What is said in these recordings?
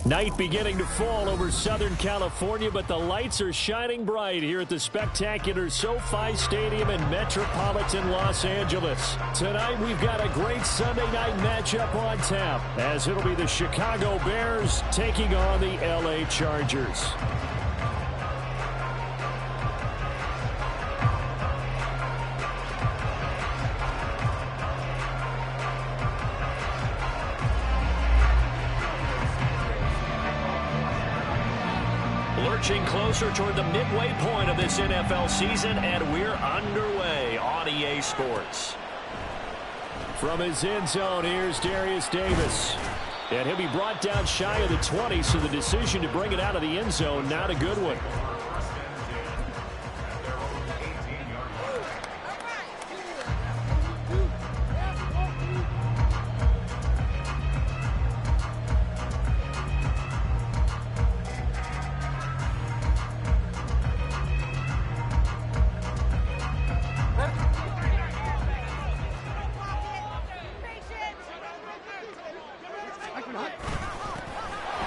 Night beginning to fall over Southern California, but the lights are shining bright here at the spectacular SoFi Stadium in metropolitan Los Angeles. Tonight, we've got a great Sunday night matchup on tap, as it'll be the Chicago Bears taking on the LA Chargers. Lurching closer toward the midway point of this NFL season, and we're underway on EA Sports. From his end zone, here's Darius Davis. And he'll be brought down shy of the 20, so the decision to bring it out of the end zone, not a good one.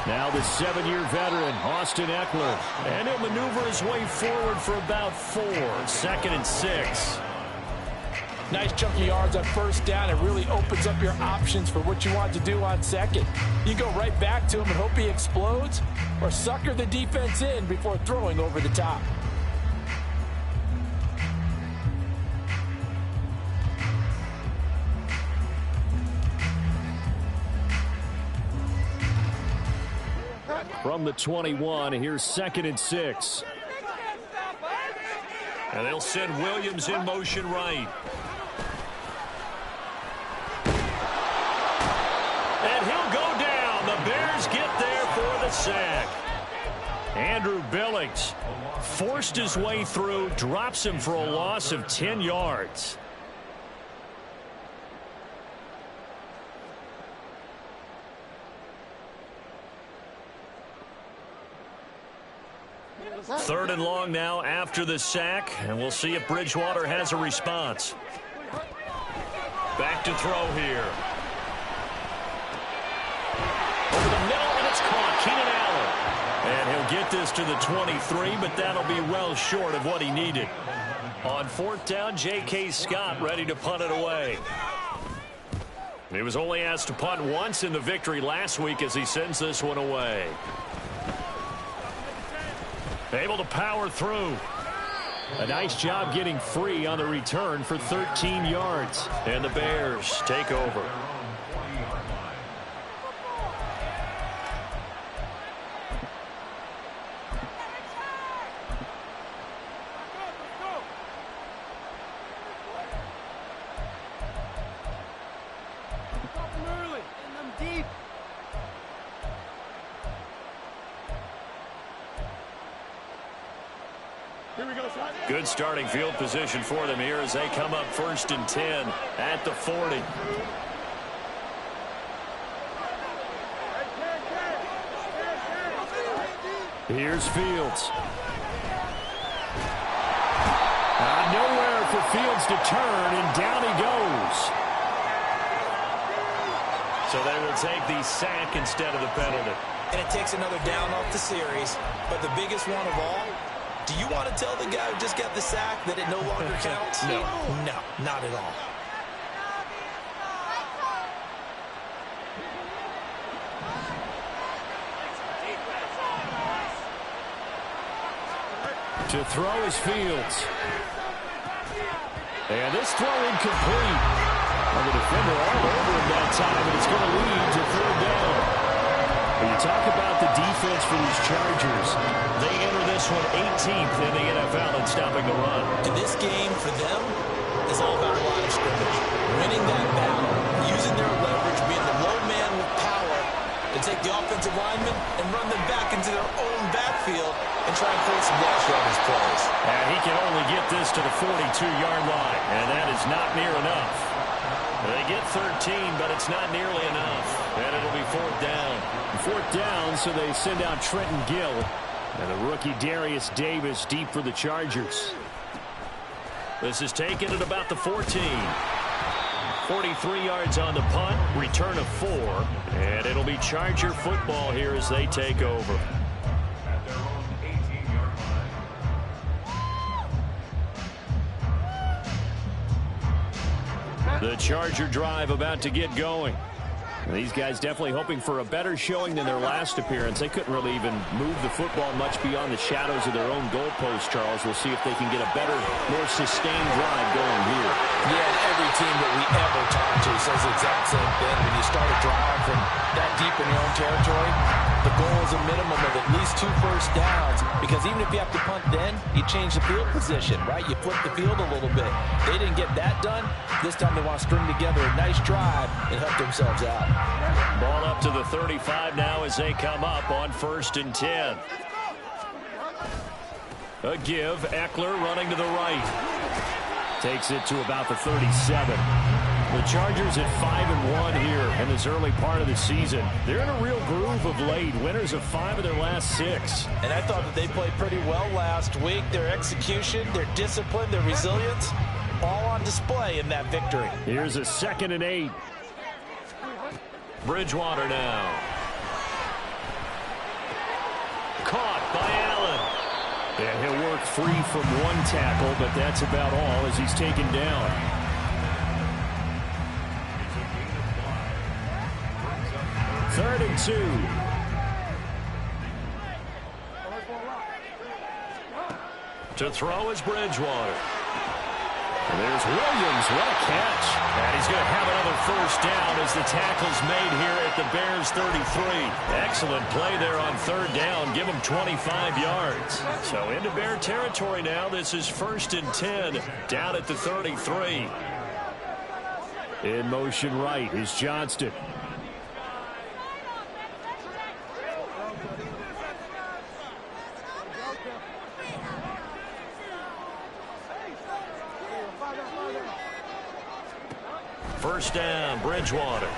Now the 7-year veteran, Austin Eckler. And he'll maneuver his way forward for about 4. 2nd and 6. Nice chunky yards on first down. It really opens up your options for what you want to do on second. You go right back to him and hope he explodes, or sucker the defense in before throwing over the top. From the 21, here's 2nd and 6. And they'll send Williams in motion right. And he'll go down. The Bears get there for the sack. Andrew Billings forced his way through, drops him for a loss of 10 yards. Third and long now after the sack, and we'll see if Bridgewater has a response. Back to throw here. Over the middle, and it's caught. Keenan Allen. And he'll get this to the 23, but that'll be well short of what he needed. On 4th down, J.K. Scott ready to punt it away. He was only asked to punt once in the victory last week as he sends this one away. Able to power through. A nice job getting free on the return for 13 yards. And the Bears take over. Good starting field position for them here as they come up 1st and 10 at the 40. Here's Fields. Nowhere for Fields to turn, and down he goes. So they will take the sack instead of the penalty. And it takes another down off the series. But the biggest one of all, do you want to tell the guy who just got the sack that it no longer counts? No. No, not at all. To throw is Fields. And this throw incomplete. Well, the defender all over him that time, and it's going to lead to third down. When you talk about the defense for these Chargers, they enter this one 18th in the NFL in stopping the run. And this game for them is all about a line of scrimmage. Winning that battle, using their leverage, being the low man with power to take the offensive linemen and run them back into their own backfield and try and create some dash yardage plays. And he can only get this to the 42-yard line, and that is not near enough. They get 13, but it's not nearly enough. And it'll be fourth down. Fourth down, so they send out Trenton Gill. And the rookie Darius Davis deep for the Chargers. This is taken at about the 14. 43 yards on the punt, return of 4. And it'll be Charger football here as they take over. The Charger drive about to get going. These guys definitely hoping for a better showing than their last appearance. They couldn't really even move the football much beyond the shadows of their own goalpost, Charles. We'll see if they can get a better, more sustained drive going here. Yeah, and every team that we ever talk to says the exact same thing. When you start a drive from that deep in your own territory, the goal is a minimum of at least 2 first downs, because even if you have to punt then, you change the field position, right? You flip the field a little bit. They didn't get that done. This time they want to string together a nice drive and help themselves out. Ball up to the 35 now as they come up on 1st and 10. A give, Eckler running to the right. Takes it to about the 37. The Chargers at 5-1 here in this early part of the season. They're in a real groove of late. Winners of 5 of their last 6. And I thought that they played pretty well last week. Their execution, their discipline, their resilience, all on display in that victory. Here's a 2nd and 8. Bridgewater now. Caught by Allen. And he'll work free from one tackle, but that's about all as he's taken down. Third and 2. To throw is Bridgewater. And there's Williams. What a catch. And he's going to have another first down as the tackle's made here at the Bears 33. Excellent play there on 3rd down. Give him 25 yards. So into Bear territory now. This is 1st and 10 down at the 33. In motion right is Johnston. First down, Bridgewater.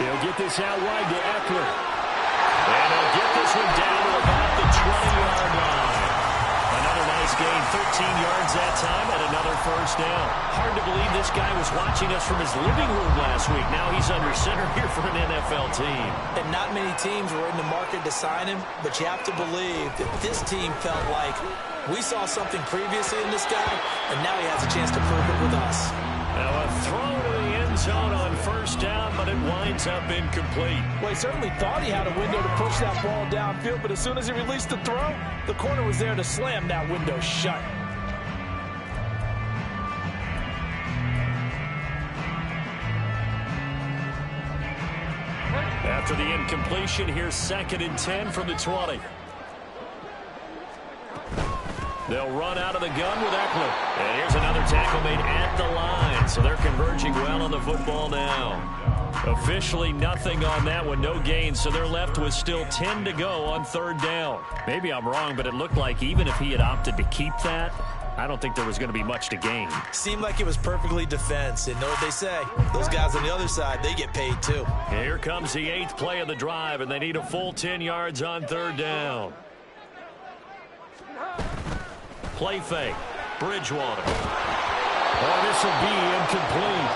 He'll get this out wide to Eckler. And he'll get this one down to about the 20-yard line. Another nice gain, 13 yards that time, and another first down. Hard to believe this guy was watching us from his living room last week. Now he's under center here for an NFL team. And not many teams were in the market to sign him, but you have to believe that this team felt like we saw something previously in this guy, and now he has a chance to prove it with us. Now a throw to the end zone on first down, but it winds up incomplete. Well, he certainly thought he had a window to push that ball downfield, but as soon as he released the throw, the corner was there to slam that window shut. After the incompletion, here's 2nd and 10 from the 20. They'll run out of the gun with Eckler. And here's another tackle made at the line. So they're converging well on the football now. Officially nothing on that one. No gain. So they're left with still 10 to go on 3rd down. Maybe I'm wrong, but it looked like even if he had opted to keep that, I don't think there was going to be much to gain. Seemed like it was perfectly defense. And know what they say? Those guys on the other side, they get paid too. Here comes the 8th play of the drive, and they need a full 10 yards on 3rd down. Play fake. Bridgewater. Oh, this will be incomplete.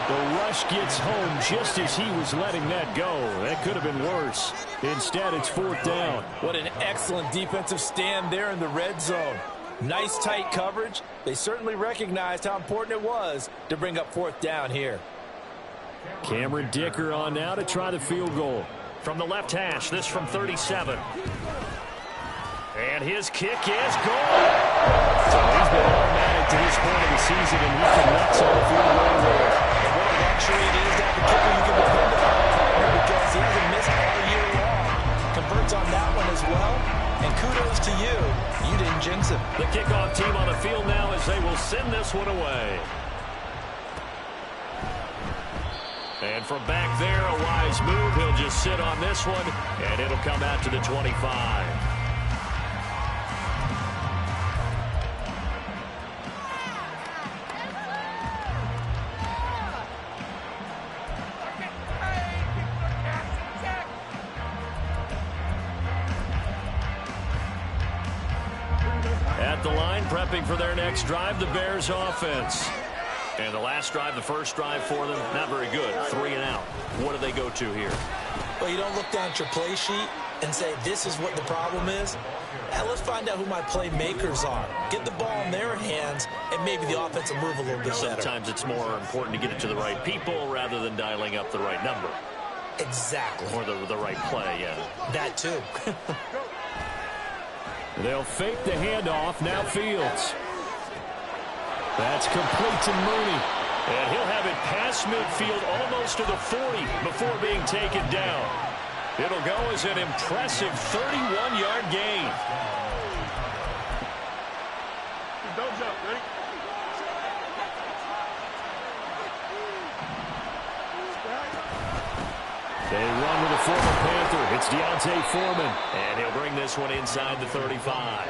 The rush gets home just as he was letting that go. That could have been worse. Instead, it's 4th down. What an excellent defensive stand there in the red zone. Nice tight coverage. They certainly recognized how important it was to bring up 4th down here. Cameron Dicker on now to try the field goal. From the left hash, this from 37. And And his kick is good. So he's been automatic to this point of the season, and he can nuts on the field goal there. And what a luxury it is to have a kicker you can depend upon, because he hasn't missed all year long. Converts on that one as well. And kudos to you. You didn't jinx him. The kickoff team on the field now as they will send this one away. And from back there, a wise move. He'll just sit on this one, and it'll come out to the 25. At the line, prepping for their next drive, the Bears offense. And the last drive, the first drive for them, not very good. 3 and out. What do they go to here? Well, you don't look down at your play sheet and say, this is what the problem is. Now, let's find out who my playmakers are. Get the ball in their hands, and maybe the offense will move a little bit better. Sometimes it's more important to get it to the right people rather than dialing up the right number. Exactly. Or the right play, yeah. That too. They'll fake the handoff. Now Fields. That's complete to Mooney. And he'll have it past midfield almost to the 40 before being taken down. It'll go as an impressive 31-yard gain. Don't jump, ready? They run with a former Panther. It's Deontay Foreman. And he'll bring this one inside the 35.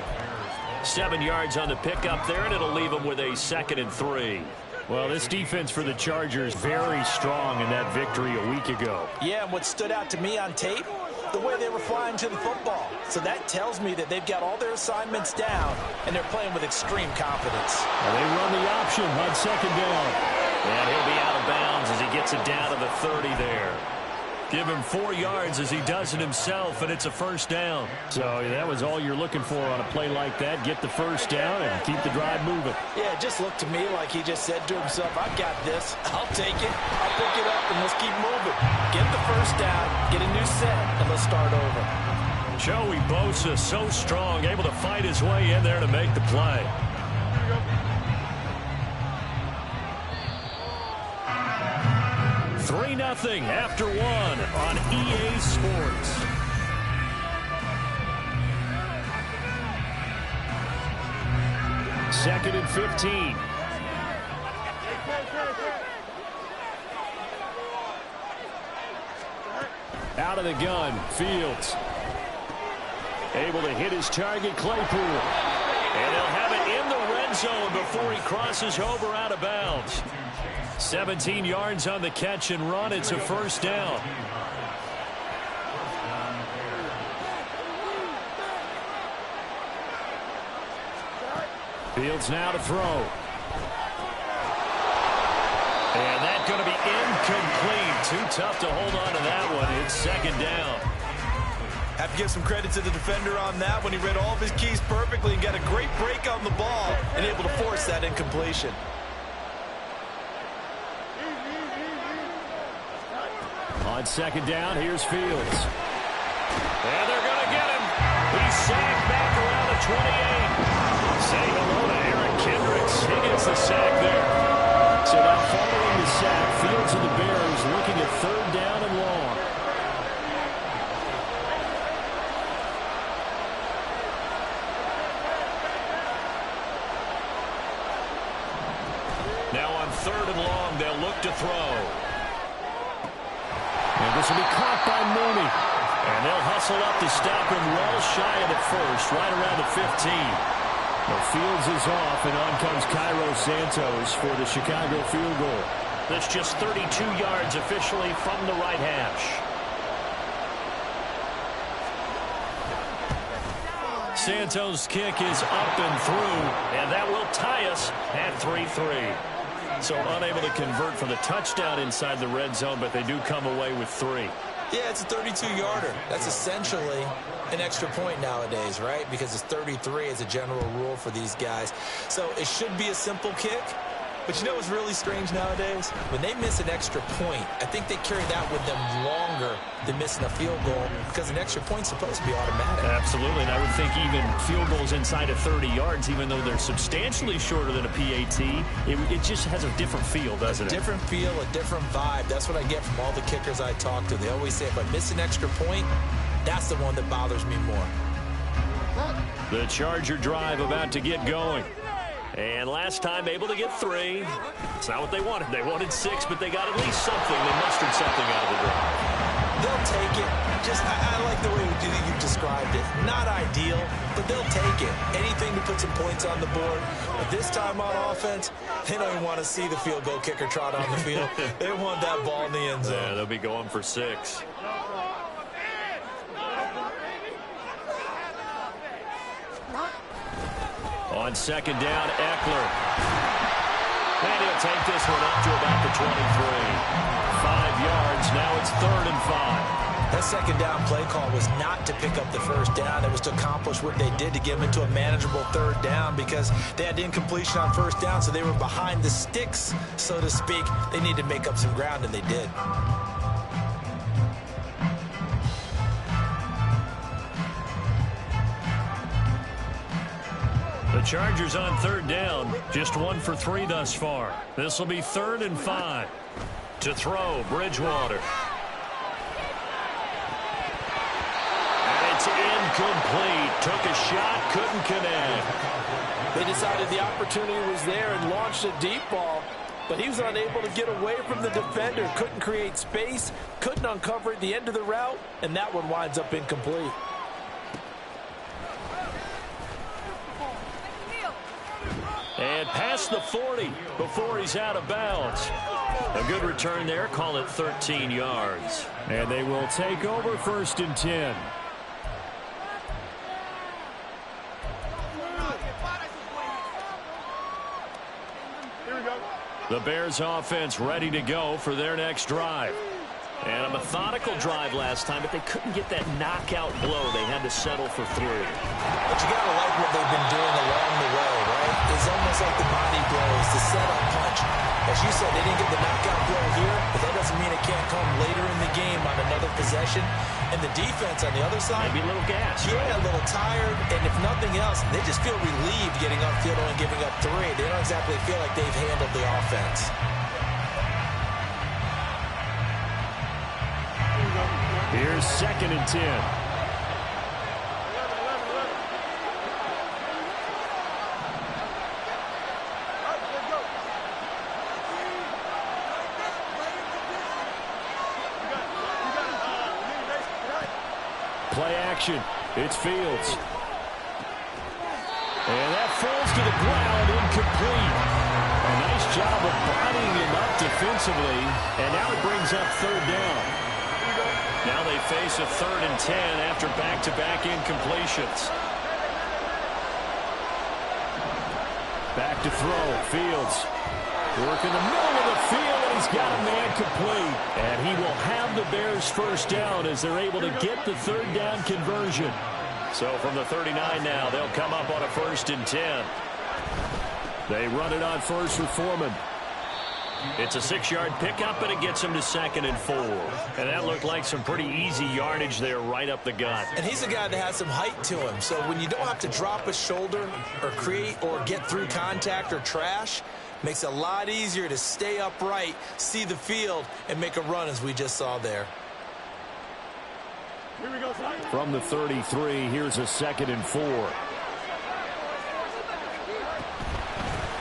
7 yards on the pickup there, and it'll leave them with a 2nd and 3. Well, this defense for the Chargers very strong in that victory a week ago. Yeah, and what stood out to me on tape, the way they were flying to the football. So that tells me that they've got all their assignments down, and they're playing with extreme confidence. Well, they run the option on 2nd down. And he'll be out of bounds as he gets it down to the 30 there. Give him 4 yards as he does it himself, and it's a first down. So that was all you're looking for on a play like that. Get the first down and keep the drive moving. Yeah, it just looked to me like he just said to himself, I got this. I'll take it. I'll pick it up, and let's keep moving. Get the first down, get a new set, and let's start over. Joey Bosa, so strong, able to fight his way in there to make the play. Three 3-0 after 1 on EA Sports. Second and 15. Out of the gun, Fields. Able to hit his target, Claypool. And they'll have it in the red zone before he crosses over out of bounds. 17 yards on the catch and run. It's a first down. Fields now to throw. And that's going to be incomplete. Too tough to hold on to that one. It's second down. Have to give some credit to the defender on that when he read all of his keys perfectly and got a great break on the ball and able to force that incompletion. On second down, here's Fields. And they're going to get him. He's sacked back around the 28. Say hello to Eric Kendricks. He gets the sack there. So now following the sack, Fields and the Bears looking at third down and long. Now on third and long, they'll look to throw. And this will be caught by Mooney. And they'll hustle up to stop him well shy of the first, right around the 15. Well, Fields is off, and on comes Cairo Santos for the Chicago field goal. That's just 32 yards officially from the right hash. Santos' kick is up and through, and that will tie us at 3-3. So unable to convert for the touchdown inside the red zone, but they do come away with 3. Yeah, it's a 32-yarder. That's essentially an extra point nowadays, right? Because it's 33 as a general rule for these guys. So it should be a simple kick, But you know what's really strange nowadays? When they miss an extra point, I think they carry that with them longer than missing a field goal because an extra point's supposed to be automatic. Absolutely, and I would think even field goals inside of 30 yards, even though they're substantially shorter than a PAT, it just has a different feel, doesn't it? A different feel, a different vibe. That's what I get from all the kickers I talk to. They always say if I miss an extra point, that's the one that bothers me more. The Charger drive about to get going. And last time able to get 3. It's not what they wanted. They wanted 6, but they got at least something. They mustered something out of the drive. They'll take it. I like the way you described it. Not ideal, but they'll take it. Anything to put some points on the board. But this time on offense, they don't even want to see the field goal kicker trot on the field. They want that ball in the end zone. Yeah, they'll be going for 6. On second down, Eckler. And he'll take this one up to about the 23. 5 yards. Now it's 3rd and 5. That second down play call was not to pick up the first down. It was to accomplish what they did to get them into a manageable 3rd down because they had incompletion on first down, so they were behind the sticks, so to speak. They needed to make up some ground, and they did. The Chargers on 3rd down. Just 1 for 3 thus far. This will be 3rd and 5. To throw, Bridgewater. And it's incomplete. Took a shot, couldn't connect. They decided the opportunity was there and launched a deep ball, but he was unable to get away from the defender. Couldn't create space, couldn't uncover at the end of the route, and that one winds up incomplete. And past the 40 before he's out of bounds. A good return there. Call it 13 yards. And they will take over 1st and 10. Here we go. The Bears offense ready to go for their next drive. And a methodical drive last time, but they couldn't get that knockout blow. They had to settle for 3. But you got to like what they've been doing along the way, right? It's almost like the body blows, the setup punch. As you said, they didn't get the knockout blow here, but that doesn't mean it can't come later in the game on another possession. And the defense on the other side, Maybe a little gas. Yeah, a little tired. And if nothing else, they just feel relieved getting upfield and giving up 3. They don't exactly feel like they've handled the offense. Here's 2nd and 10. Play action. It's Fields. And that falls to the ground, incomplete. A nice job of bodying him up defensively. And now it brings up 3rd down. Now they face a 3rd and 10 after back-to-back incompletions. Back to throw. Fields working the middle of the field, and he's got a man complete. And he will have the Bears 1st down as they're able to get the 3rd down conversion. So from the 39 now, they'll come up on a 1st and 10. They run it on 1st with Foreman. It's a 6-yard pickup, and it gets him to 2nd and 4. And that looked like some pretty easy yardage there right up the gut. And he's a guy that has some height to him. So when you don't have to drop a shoulder or create or get through contact or trash, makes it a lot easier to stay upright, see the field, and make a run as we just saw there. Here we go, son. From the 33, here's a 2nd and 4.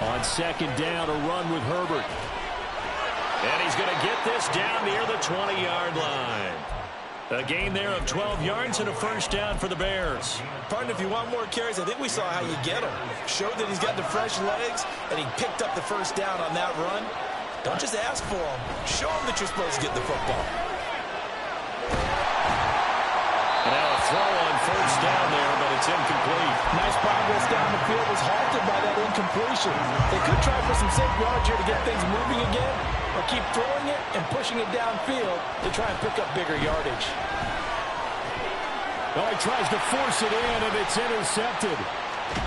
On 2nd down, a run with Herbert. And he's going to get this down near the 20-yard line. A gain there of 12 yards and a 1st down for the Bears. Partner, if you want more carries, I think we saw how you get him. Showed that he's got the fresh legs, and he picked up the 1st down on that run. Don't just ask for him. Show him that you're supposed to get the football. And now a throw on 1st down there, but it's incomplete. Nice progress down the field was halted by that incompletion. They could try for some safe yards here to get things moving again, or keep throwing it and pushing it downfield to try and pick up bigger yardage. Oh, he tries to force it in, and it's intercepted.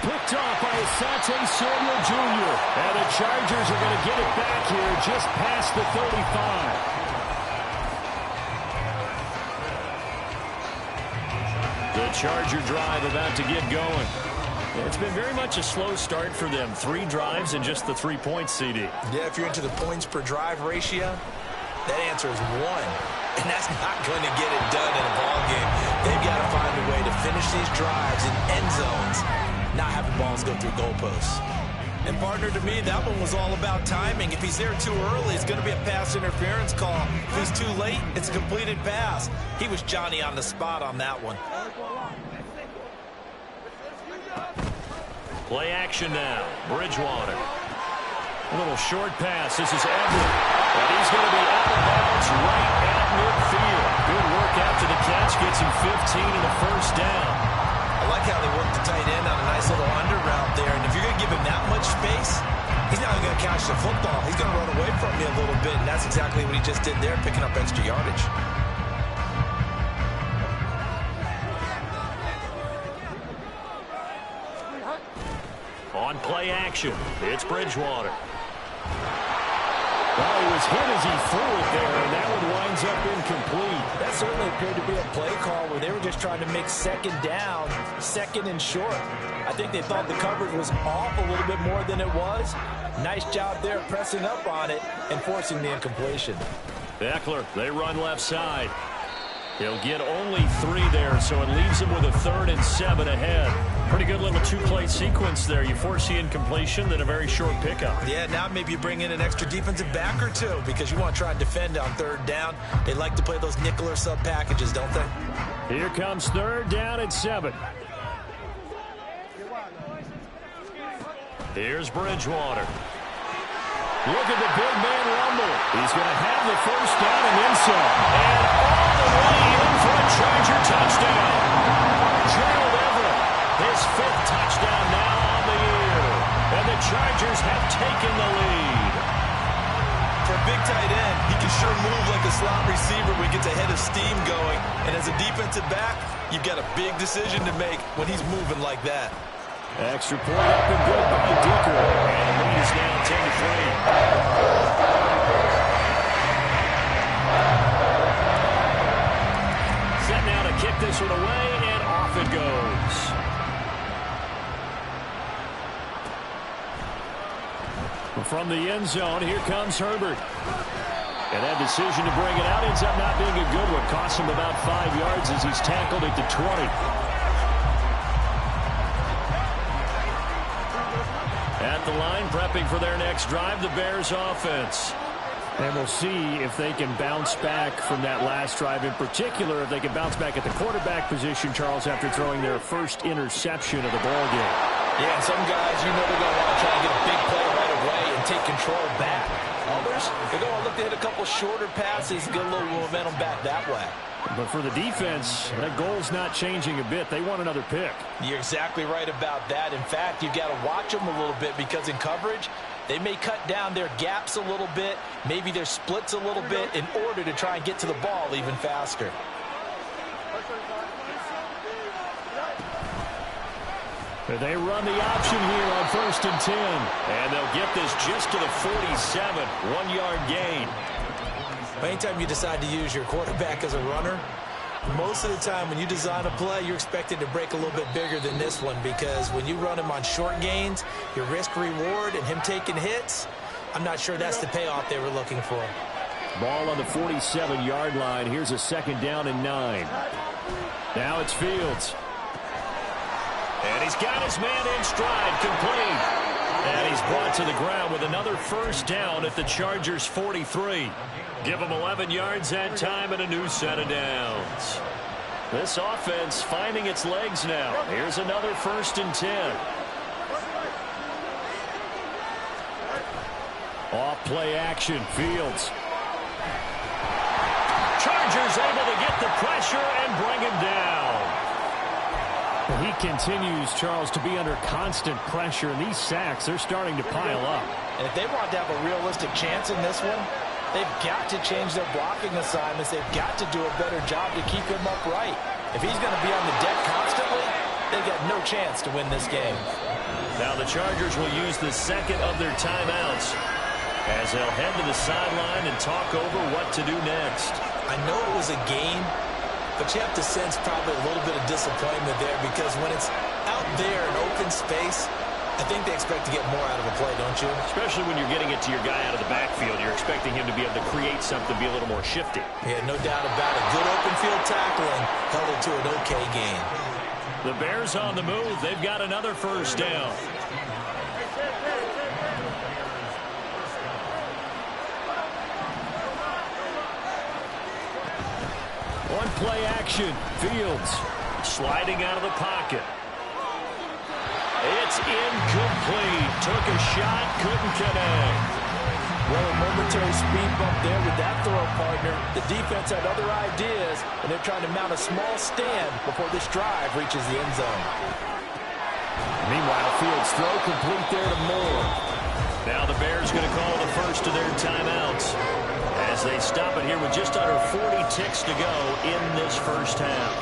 Picked off by Asante Samuel Jr. And the Chargers are going to get it back here just past the 35. The Charger drive about to get going. It's been very much a slow start for them. 3 drives and just the 3 points, CD. Yeah, if you're into the points per drive ratio, that answer is 1. And that's not going to get it done in a ball game. They've got to find a way to finish these drives in end zones, not having balls go through goalposts. And, partner, to me, that one was all about timing. If he's there too early, it's going to be a pass interference call. If he's too late, it's a completed pass. He was Johnny on the spot on that one. Play action now. Bridgewater. A little short pass. This is Everett. And he's going to be out of bounds right at midfield. Good work after the catch. Gets him 15 and a first down. I like how they work the tight end on a nice little under route there. And if you're going to give him that much space, he's not going to catch the football. He's going to run away from you a little bit. And that's exactly what he just did there, picking up extra yardage. On play action, it's Bridgewater. Well, he was hit as he threw it there, and that one winds up incomplete. That certainly appeared to be a play call where they were just trying to make second down, second and short. I think they thought the coverage was off a little bit more than it was. Nice job there pressing up on it and forcing the incompletion. Eckler, they run left side. He'll get only 3 there, so it leaves him with a 3rd and 7 ahead. Pretty good little 2-play sequence there. You force the incompletion, then a very short pickup. Yeah, now maybe you bring in an extra defensive back or 2 because you want to try and defend on 3rd down. They like to play those nickel or sub packages, don't they? Here comes 3rd down and 7. Here's Bridgewater. Look at the big man rumble. He's going to have the first down and then some. And all the way in for a Charger touchdown. Gerald Everett, his 5th touchdown now on the year. And the Chargers have taken the lead. For a big tight end, he can sure move like a slot receiver when he gets a head of steam going. And as a defensive back, you've got a big decision to make when he's moving like that. Extra point up and good by Dicker. And the lead is now 10-3. Set now to kick this one away, and off it goes. From the end zone, here comes Herbert. And that decision to bring it out ends up not being a good one. Costs him about 5 yards as he's tackled at the 20. At the line, prepping for their next drive, the Bears offense. And we'll see if they can bounce back from that last drive. In particular, if they can bounce back at the quarterback position, Charles, after throwing their first interception of the ball game. Yeah, some guys, you know they're going to want to try and get a big play right away and take control back. Others, they're going to look to hit a couple shorter passes, get a little momentum back that way. But for the defense, that goal's not changing a bit. They want another pick. You're exactly right about that. In fact, you've got to watch them a little bit because in coverage, they may cut down their gaps a little bit, maybe their splits a little bit in order to try and get to the ball even faster. They run the option here on 1st and 10. And they'll get this just to the 47. 1-yard gain. Anytime you decide to use your quarterback as a runner, most of the time when you design a play, you're expected to break a little bit bigger than this one because when you run him on short gains, your risk-reward and him taking hits, I'm not sure that's the payoff they were looking for. Ball on the 47-yard line. Here's a 2nd down and 9. Now it's Fields. And he's got his man in stride, complete. And he's brought to the ground with another first down at the Chargers' 43. Give him 11 yards that time and a new set of downs. This offense finding its legs now. Here's another 1st and 10. Off play action, Fields. Chargers able to get the pressure and bring him down. He continues, Charles, to be under constant pressure, and these sacks, they're starting to pile up. And if they want to have a realistic chance in this one, they've got to change their blocking assignments. They've got to do a better job to keep him upright. If he's going to be on the deck constantly, they got no chance to win this game. Now the Chargers will use the second of their timeouts as they'll head to the sideline and talk over what to do next. I know it was a game, but you have to sense probably a little bit of disappointment there because when it's out there in open space, I think they expect to get more out of a play, don't you? Especially when you're getting it to your guy out of the backfield. You're expecting him to be able to create something, be a little more shifty. Yeah, no doubt about it. Good open field tackling held it to an okay gain. The Bears on the move. They've got another first down. One play action. Fields sliding out of the pocket. It's incomplete. Took a shot, couldn't connect. Well, a momentary speed bump there with that throw, partner. The defense had other ideas, and they're trying to mount a small stand before this drive reaches the end zone. Meanwhile, Fields throw complete there to Moore. Now the Bears going to call the first of their timeouts as they stop it here with just under 40 ticks to go in this first half.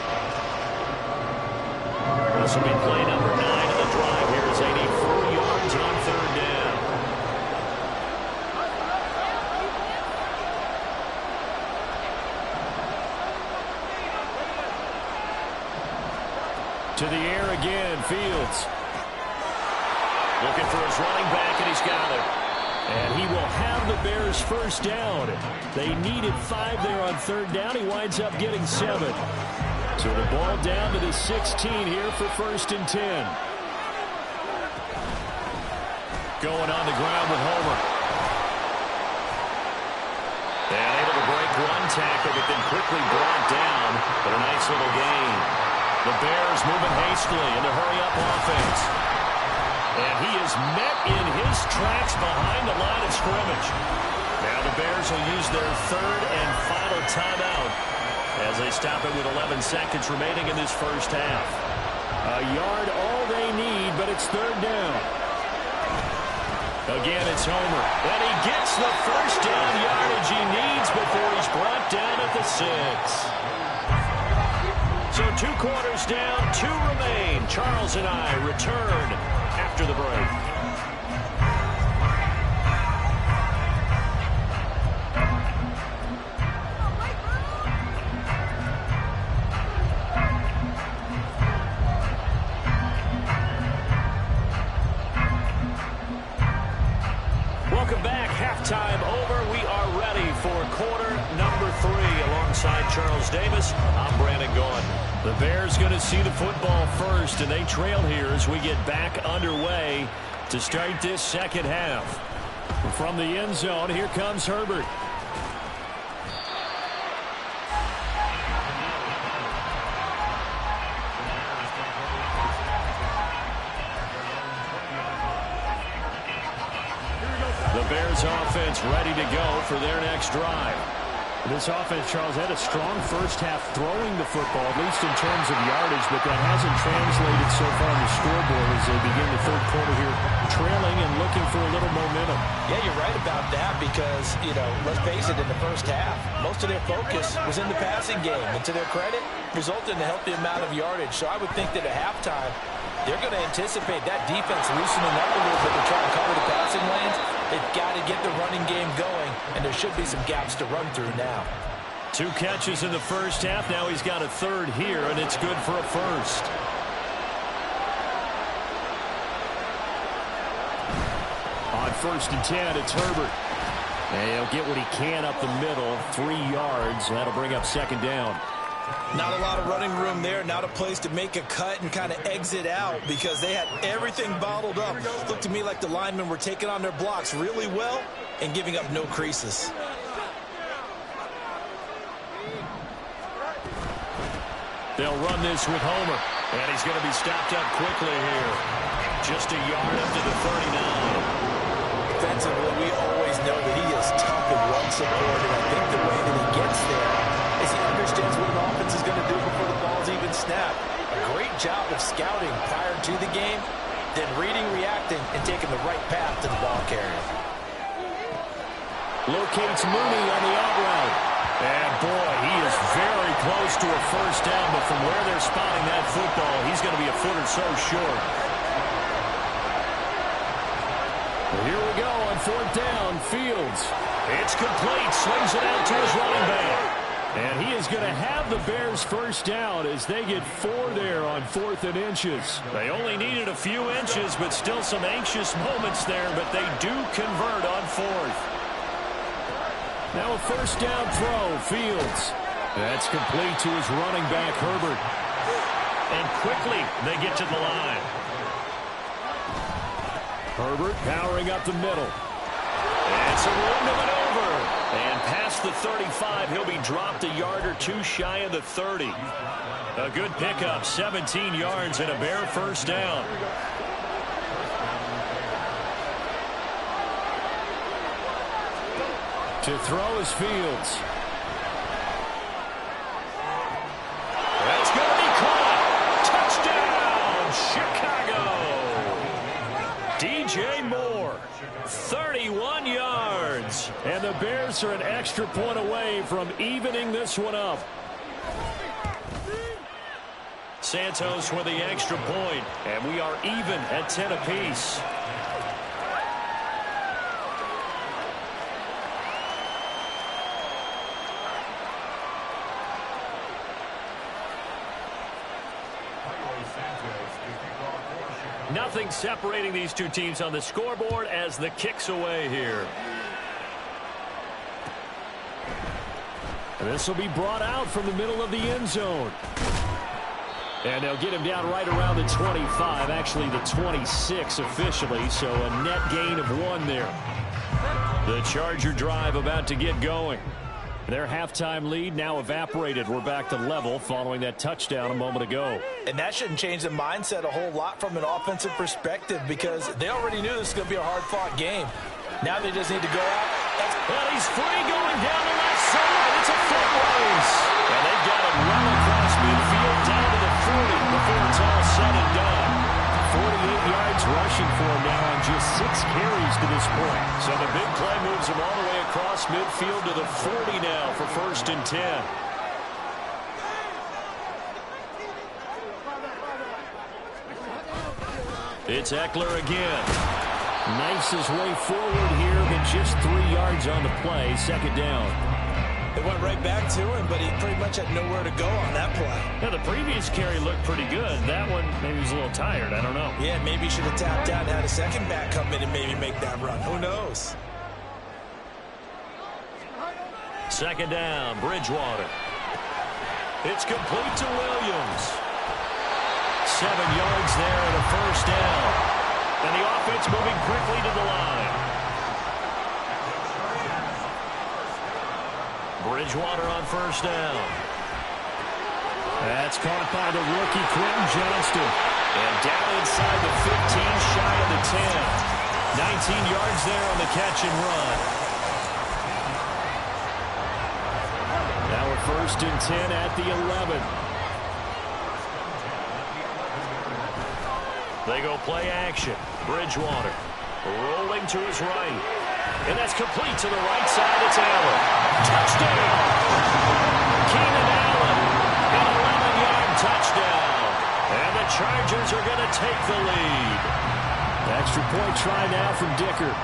This will be play number 9 of the drive here as they need 4 yards on third down. To the air again, Fields. Looking for his running back, and he's got it. And he will have the Bears first down. They needed 5 there on third down. He winds up getting 7. So the ball down to the 16 here for first and 10. Going on the ground with Homer. And able to break one tackle, but then quickly brought down for a nice little gain. The Bears moving hastily in the hurry-up offense. And he is met in his tracks behind the line of scrimmage. Now the Bears will use their third and final timeout as they stop it with 11 seconds remaining in this first half. A yard all they need, but it's third down. Again, it's Homer. And he gets the first down yardage he needs before he's brought down at the 6. So 2 quarters down, 2 remain. Charles and I return after the break. Welcome back. Halftime over. We are ready for quarter number 3. Alongside Charles Davis, I'm Brandon Gaughan. The Bears going to see the football first, and they trail here as we get back underway to start this second half. From the end zone, here comes Herbert. The Bears offense ready to go for their next drive. This offense, Charles, had a strong first half throwing the football, at least in terms of yardage, but that hasn't translated so far on the scoreboard as they begin the third quarter here, trailing and looking for a little momentum. Yeah, you're right about that because, you know, let's face it, in the first half, most of their focus was in the passing game. And to their credit, resulted in a healthy amount of yardage. So I would think that at halftime, they're going to anticipate that defense loosening up a little bit to try and cover the passing lanes. They've got to get the running game going, and there should be some gaps to run through now. 2 catches in the first half. Now he's got a third here, and it's good for a first. On first and 10, it's Herbert. And he'll get what he can up the middle, 3 yards. That'll bring up second down. Not a lot of running room there. Not a place to make a cut and kind of exit out because they had everything bottled up. Looked to me like the linemen were taking on their blocks really well and giving up no creases. They'll run this with Homer. And he's going to be stopped up quickly here. Just a yard up to the 39. Defensively, we always know that he is tough in run support, and I think the way that he gets there is he understands what an offense is going to do before the ball's even snapped. A great job of scouting prior to the game, then reading, reacting, and taking the right path to the ball carrier. Locates Mooney on the out route. And boy, he is very close to a first down, but from where they're spotting that football, he's going to be a foot or so short. Here we go on fourth down. Fields. It's complete. Swings it out to his running back. And he is going to have the Bears first down as they get 4 there on 4th and inches. They only needed a few inches, but still some anxious moments there, but they do convert on 4th. Now a first down throw. Fields. That's complete to his running back, Herbert. And quickly they get to the line. Herbert powering up the middle. It's a run to maneuver. And past the 35, he'll be dropped a yard or two shy of the 30. A good pickup, 17 yards and a Bear first down. To throw is Fields. That's going to be caught. Touchdown, Chicago. DJ Moore, 31 yards. And the Bears are an extra point away from evening this one up. Santos with the extra point, and we are even at 10 apiece. Nothing separating these two teams on the scoreboard as the kick's away here. And this will be brought out from the middle of the end zone. And they'll get him down right around the 25, actually the 26 officially, so a net gain of 1 there. The Charger drive about to get going. Their halftime lead now evaporated. We're back to level following that touchdown a moment ago. And that shouldn't change the mindset a whole lot from an offensive perspective because they already knew this was going to be a hard-fought game. Now they just need to go out. Well, he's free going down the left side. It's a foot race. And they've got him well across midfield down to the 40 before it's all said and done. 48 yards rushing for him now on just 6 carries to this point. So the big play moves him all the way across midfield to the 40 now for 1st and 10. It's Eckler again. Knifes his way forward here, but just 3 yards on the play. 2nd down. It went right back to him, but he pretty much had nowhere to go on that play. Yeah, the previous carry looked pretty good. That one, maybe he was a little tired. I don't know. Yeah, maybe he should have tapped out and had a second back come in and maybe make that run. Who knows? 2nd down, Bridgewater. It's complete to Williams. 7 yards there and a first down. And the offense moving quickly to the line. Bridgewater on first down. That's caught by the rookie Quentin Johnston. And down inside the 15, shy of the 10. 19 yards there on the catch and run. Now we're 1st and 10 at the 11. They go play action. Bridgewater rolling to his right. And that's complete to the right side. It's Allen. Touchdown! Keenan Allen. An 11-yard touchdown. And the Chargers are going to take the lead. Extra point try now from Dicker.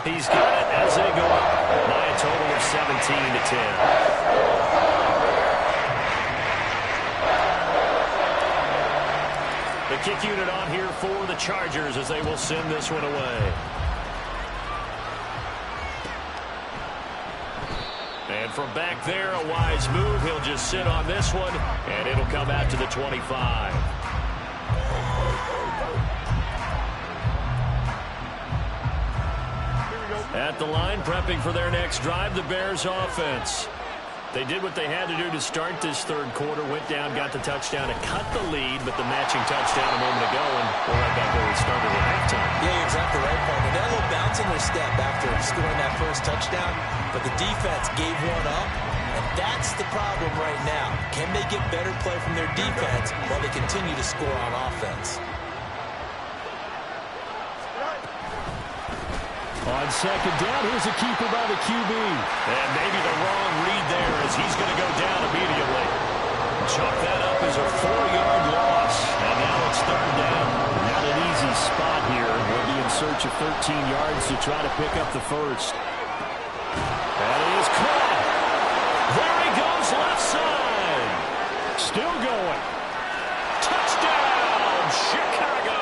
He's got it as they go up by a total of 17-10. The kick unit on here for the Chargers as they will send this one away. And from back there, a wise move. He'll just sit on this one, and it'll come out to the 25. At the line, prepping for their next drive, the Bears offense. They did what they had to do to start this 3rd quarter, went down, got the touchdown to cut the lead, but the matching touchdown a moment ago, and we're right back where we started at halftime. Yeah, you're exactly right, Paul. They had a little bounce in their step after scoring that first touchdown, but the defense gave one up, and that's the problem right now. Can they get better play from their defense while they continue to score on offense? On second down, here's a keeper by the QB. And maybe the wrong read there as he's going to go down immediately. Chalk that up as a 4-yard loss. And now it's third down. Not an easy spot here. We'll be in search of 13 yards to try to pick up the first. And he is caught. There he goes left side. Still going. Touchdown, Chicago.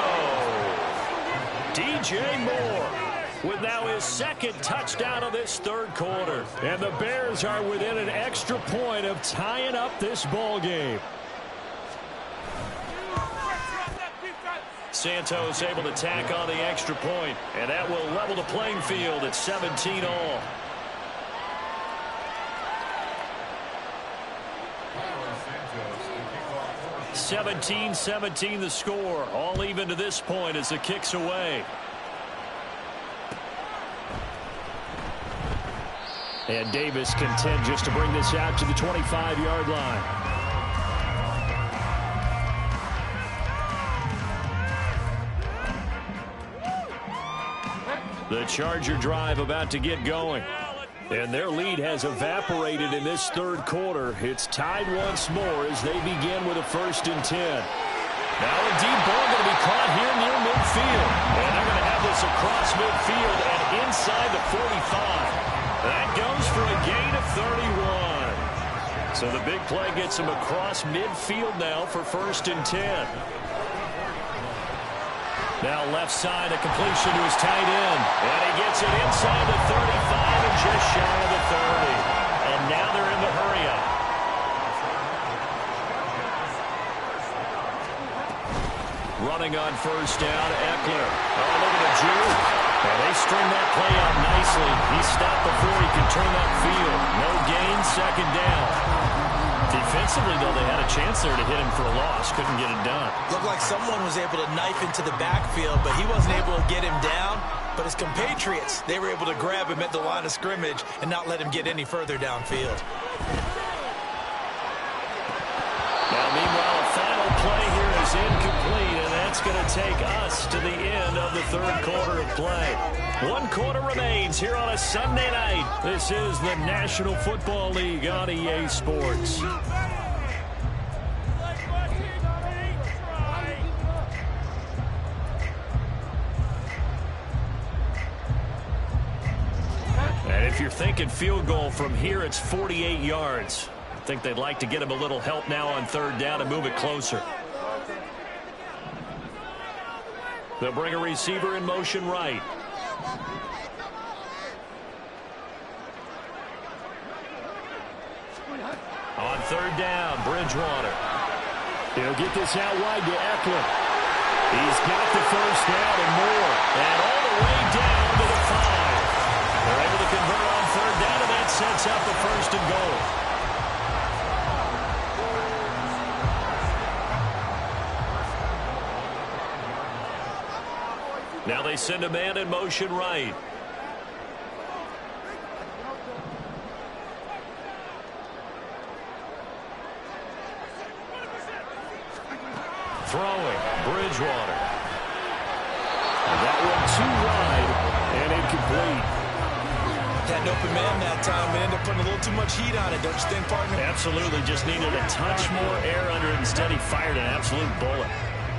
DJ Moore with now his second touchdown of this third quarter. And the Bears are within an extra point of tying up this ball game. Santos able to tack on the extra point, and that will level the playing field at 17 all. Santos. 17-17 the score. All even to this point as the kick's away. And Davis content just to bring this out to the 25-yard line. The Charger drive about to get going. And their lead has evaporated in this third quarter. It's tied once more as they begin with a 1st and 10. Now a deep ball going to be caught here near midfield. And they're going to have this across midfield and inside the 45. That goes for a gain of 31. So the big play gets him across midfield now for 1st and 10. Now left side, a completion to his tight end. And he gets it inside the 35 and just shy of the 30. And now they're in the hurry-up. Running on 1st down, Eckler. Oh, look at the juke. And they string that play out nicely. He stopped before he could turn that field. No gain, 2nd down. Defensively, though, they had a chance there to hit him for a loss. Couldn't get it done. Looked like someone was able to knife into the backfield, but he wasn't able to get him down. But his compatriots, they were able to grab him at the line of scrimmage and not let him get any further downfield. Now, meanwhile, a final play here is incomplete, and that's going to take us to the end of the third quarter of play. 1 quarter remains here on a Sunday night. This is the National Football League on EA Sports. And if you're thinking field goal from here, it's 48 yards. I think they'd like to get him a little help now on 3rd down and move it closer. They'll bring a receiver in motion right. On 3rd down, Bridgewater. He'll get this out wide to Eckler. He's got the 1st down and more. And all the way down to the 5. They're able to convert on 3rd down, and that sets up the 1st and goal. Now they send a man in motion right. Throwing, Bridgewater. And that one too wide and incomplete. Had an open man that time and ended up putting a little too much heat on it, don't you think, partner? Absolutely, just needed a touch more air under it. Instead, he fired an absolute bullet.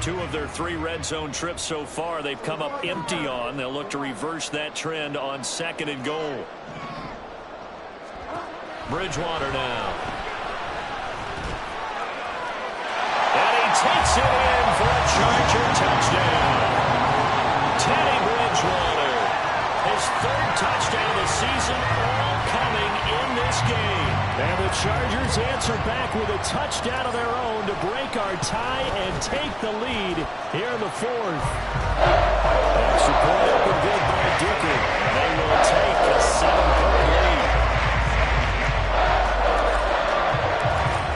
2 of their 3 red zone trips so far, they've come up empty on. They'll look to reverse that trend on 2nd and goal. Bridgewater now. And he takes it in for a Charger touchdown. Teddy Bridgewater. His 3rd touchdown of the season, all coming in this game. And the Chargers answer back with a touchdown of their own to break our tie and take the lead here in the 4th. Extra point up and good by Dickey. They will take a 7-point lead.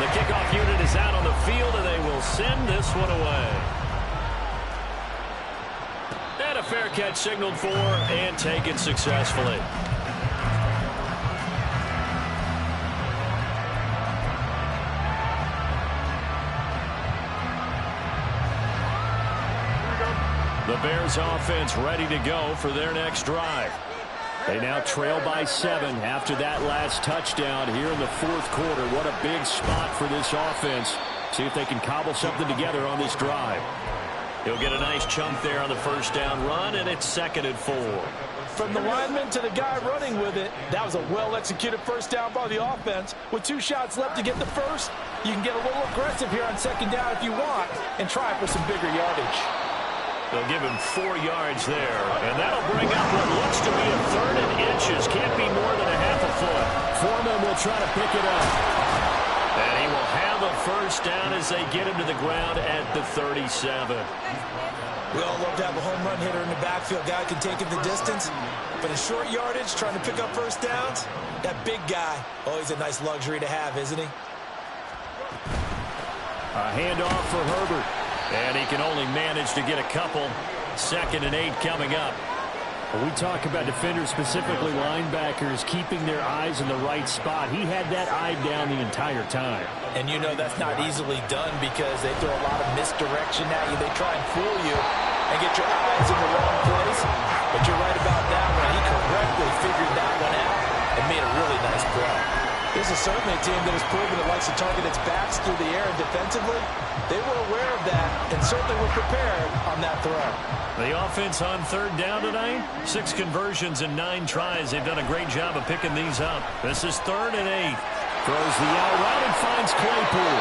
The kickoff unit is out on the field, and they will send this one away. And a fair catch signaled for and taken successfully. The Bears offense ready to go for their next drive. They now trail by 7 after that last touchdown here in the fourth quarter. What a big spot for this offense. See if they can cobble something together on this drive. He'll get a nice chunk there on the first down run, and it's 2nd and 4. From the lineman to the guy running with it, that was a well-executed first down by the offense. With 2 shots left to get the first, you can get a little aggressive here on 2nd down if you want and try for some bigger yardage. They'll give him 4 yards there, and that'll bring up what looks to be a 3rd and inches. Can't be more than a half a foot. Foreman will try to pick it up. And he will have a first down as they get him to the ground at the 37. We all love to have a home run hitter in the backfield. Guy can take it the distance. But in short yardage, trying to pick up first downs, that big guy, always a nice luxury to have, isn't he? A handoff for Herbert. And he can only manage to get a couple. 2nd and 8 coming up. When we talk about defenders, specifically linebackers, keeping their eyes in the right spot, he had that eye down the entire time. And you know that's not easily done because they throw a lot of misdirection at you. They try and fool you and get your eyes in the wrong place. But you're right about that one. He correctly figured that one out and made a really nice play. This is certainly a team that has proven it likes to target its backs through the air and defensively. They were aware of that and certainly were prepared on that throw. The offense on 3rd down tonight, 6 conversions and 9 tries. They've done a great job of picking these up. This is 3rd and 8. Throws the out route and finds Claypool.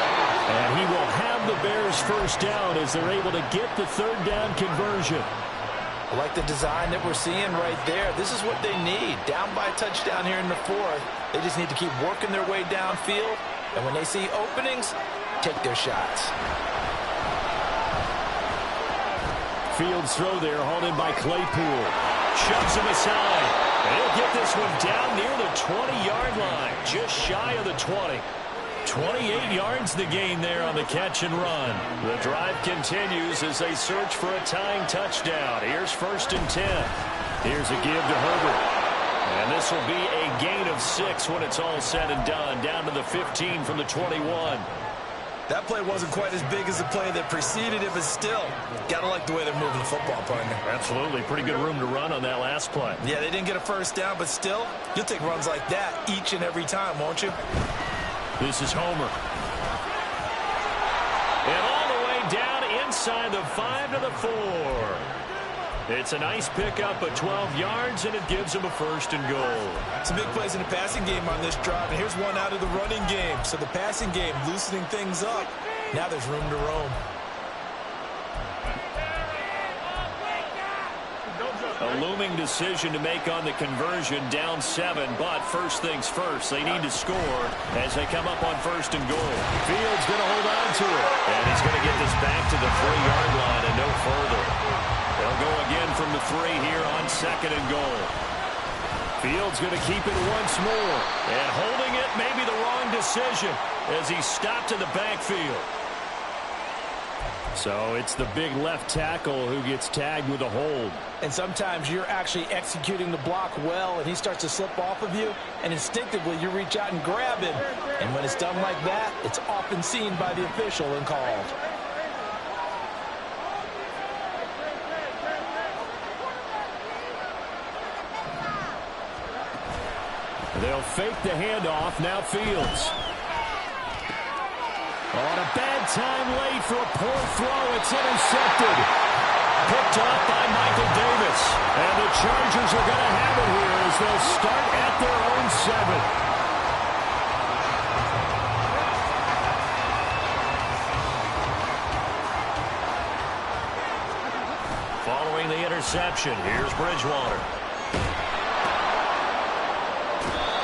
And he will have the Bears first down as they're able to get the 3rd down conversion. I like the design that we're seeing right there. This is what they need. Down by a touchdown here in the 4th. They just need to keep working their way downfield. And when they see openings, take their shots. Fields throw there, hauled in by Claypool. Shoves him aside. And he'll get this one down near the 20-yard line. Just shy of the 20. 28 yards the gain there on the catch and run. The drive continues as they search for a tying touchdown. Here's 1st and 10. Here's a give to Herbert. And this will be a gain of 6 when it's all said and done. Down to the 15 from the 21. That play wasn't quite as big as the play that preceded it, but still, gotta like the way they're moving the football, partner. Absolutely. Pretty good room to run on that last play. Yeah, they didn't get a first down, but still, you'll take runs like that each and every time, won't you? This is Homer. And all the way down inside the 5 to the 4. It's a nice pickup of 12 yards, and it gives them a 1st and goal. Some big plays in the passing game on this drive, and here's one out of the running game. So the passing game loosening things up. Now there's room to roam. A looming decision to make on the conversion, down 7, but first things first, they need to score as they come up on 1st and goal. Fields going to hold on to it, and he's going to get this back to the 3-yard line and no further. They'll go again from the 3 here on 2nd and goal. Fields going to keep it once more, and holding it may be the wrong decision as he stopped in the backfield. So it's the big left tackle who gets tagged with a hold. And sometimes you're actually executing the block well, and he starts to slip off of you, and instinctively you reach out and grab him. And when it's done like that, it's often seen by the official and called. They'll fake the handoff. Now Fields. On a bad time late for a poor throw. It's intercepted. Picked up by Michael Davis. And the Chargers are going to have it here as they'll start at their own 7. Following the interception, here's Bridgewater.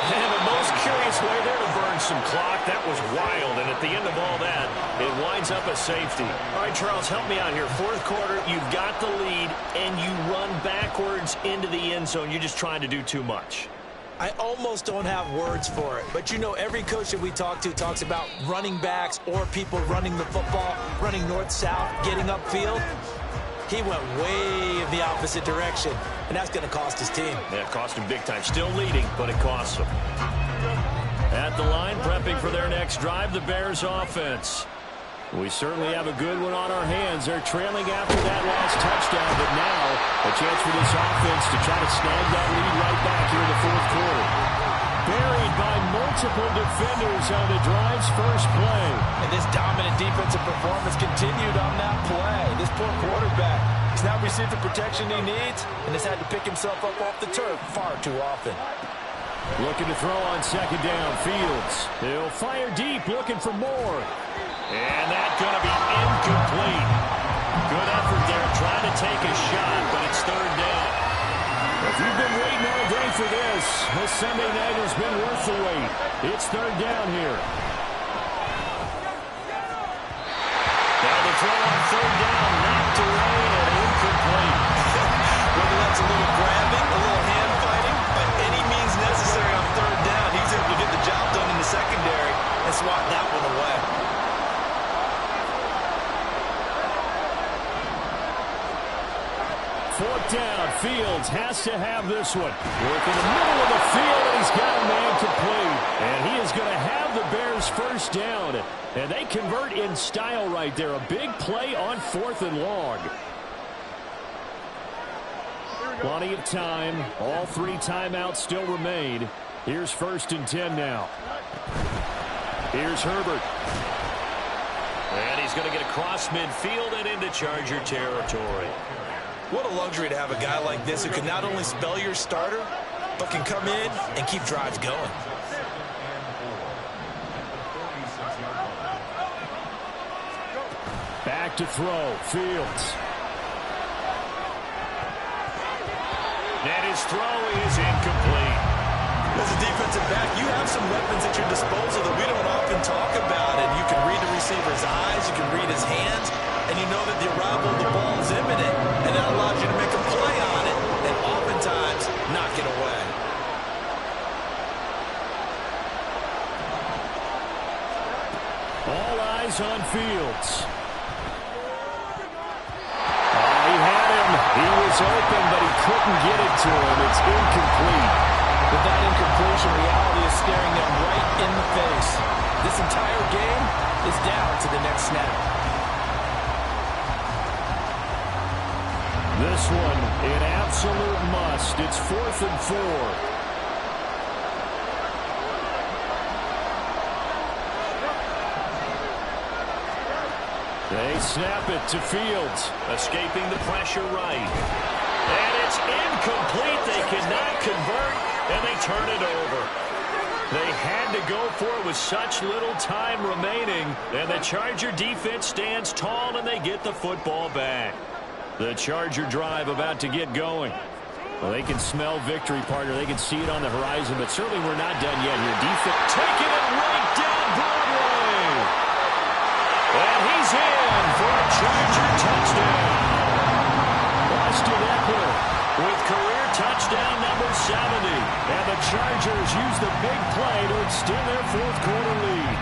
And the most curious way there to burn some clock. That was wild, and at the end of all that, it winds up a safety. All right, Charles, help me out here. Fourth quarter, you've got the lead, and you run backwards into the end zone. You're just trying to do too much. I almost don't have words for it, but you know every coach that we talk to talks about running backs or people running the football, running north-south, getting upfield. He went way in the opposite direction, and that's going to cost his team. Yeah, it cost him big time. Still leading, but it costs him. At the line, prepping for their next drive, the Bears offense. We certainly have a good one on our hands. They're trailing after that last touchdown, but now a chance for this offense to try to snag that lead right back multiple defenders on the drive's first play. And this dominant defensive performance continued on that play. This poor quarterback has not received the protection he needs and has had to pick himself up off the turf far too often. Looking to throw on second down. Fields. He'll fire deep, looking for more. And that's going to be incomplete. Good effort there, trying to take a shot, but it's third down. If you've been waiting all day for this Sunday night has been worth the wait. It's third down here. Now the throw on third down, knocked away and incomplete. Whether that's a little grabbing, a little hand fighting, by any means necessary on third down, he's able to get the job done in the secondary and swat that one away. Fourth down, Fields has to have this one. Work in the middle of the field, and he's got a man complete. And he is going to have the Bears first down. And they convert in style right there. A big play on fourth and long. Plenty of time. All 3 timeouts still remain. Here's 1st and 10 now. Here's Herbert. And he's going to get across midfield and into Charger territory. What a luxury to have a guy like this who can not only spell your starter, but can come in and keep drives going. Back to throw. Fields. And his throw is incomplete. As a defensive back, you have some weapons at your disposal that we don't often talk about. And you can read the receiver's eyes, you can read his hands, and you know that the arrival of the ball is imminent, and that allows you to make a play on it and oftentimes knock it away. All eyes on Fields. He had him. He was open, but he couldn't get it to him. It's incomplete. But that incompletion reality is staring them right in the face. This entire game is down to the next snap. This one, an absolute must. It's 4th and 4. They snap it to Fields. Escaping the pressure right. And it's incomplete. They cannot convert, and they turn it over. They had to go for it with such little time remaining, and the Charger defense stands tall, and they get the football back. The Charger drive about to get going. Well, they can smell victory, partner. They can see it on the horizon, but certainly we're not done yet here. Defense taking it right down Broadway. And he's in for a Charger touchdown. Austin Eckler with career touchdown number 70. And the Chargers use the big play to extend their 4th quarter lead.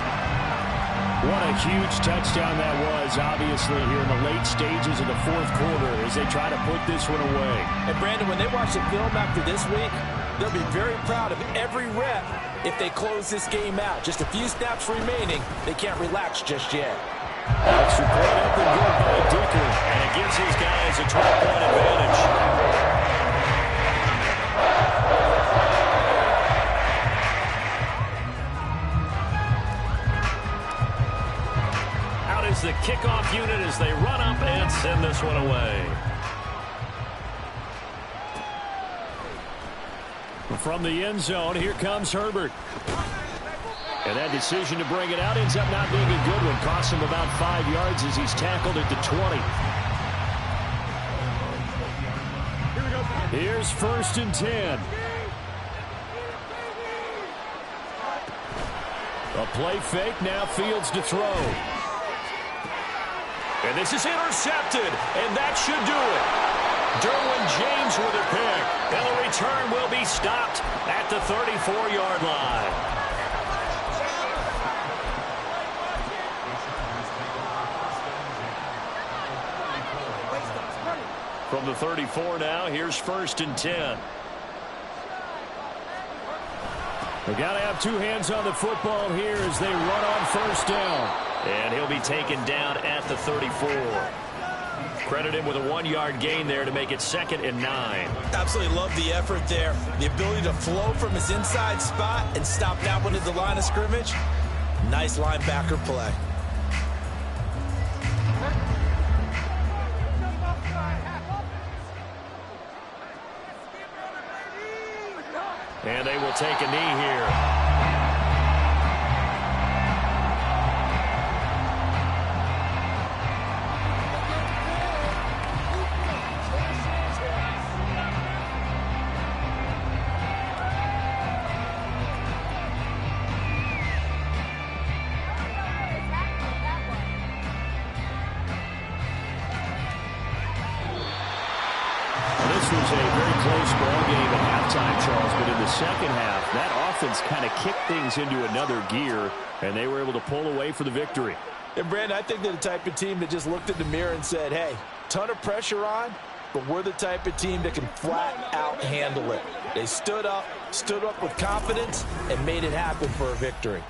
What a huge touchdown that was, obviously, here in the late stages of the 4th quarter as they try to put this one away. And, Brandon, when they watch the film after this week, they'll be very proud of every rep if they close this game out. Just a few snaps remaining. They can't relax just yet. Extra point up and good by Dicker. And it gives his guys a 12-point advantage. The kickoff unit as they run up and send this one away. From the end zone, here comes Herbert. And that decision to bring it out ends up not being a good one. Costs him about 5 yards as he's tackled at the 20. Here's 1st and 10. A play fake, now Fields to throw. And this is intercepted, and that should do it. Derwin James with a pick, and the return will be stopped at the 34-yard line. From the 34 now, here's 1st and 10. They've got to have 2 hands on the football here as they run on 1st down. And he'll be taken down at the 34. Credit him with a 1-yard gain there to make it 2nd and 9. Absolutely love the effort there. The ability to flow from his inside spot and stop that one at the line of scrimmage. Nice linebacker play. And they will take a knee here. This was a very close ball game at halftime, Charles, but in the second half, that offense kind of kicked things into another gear, and they were able to pull away for the victory. And, Brandon, I think they're the type of team that just looked in the mirror and said, hey, ton of pressure on, but we're the type of team that can flat out handle it. They stood up with confidence, and made it happen for a victory.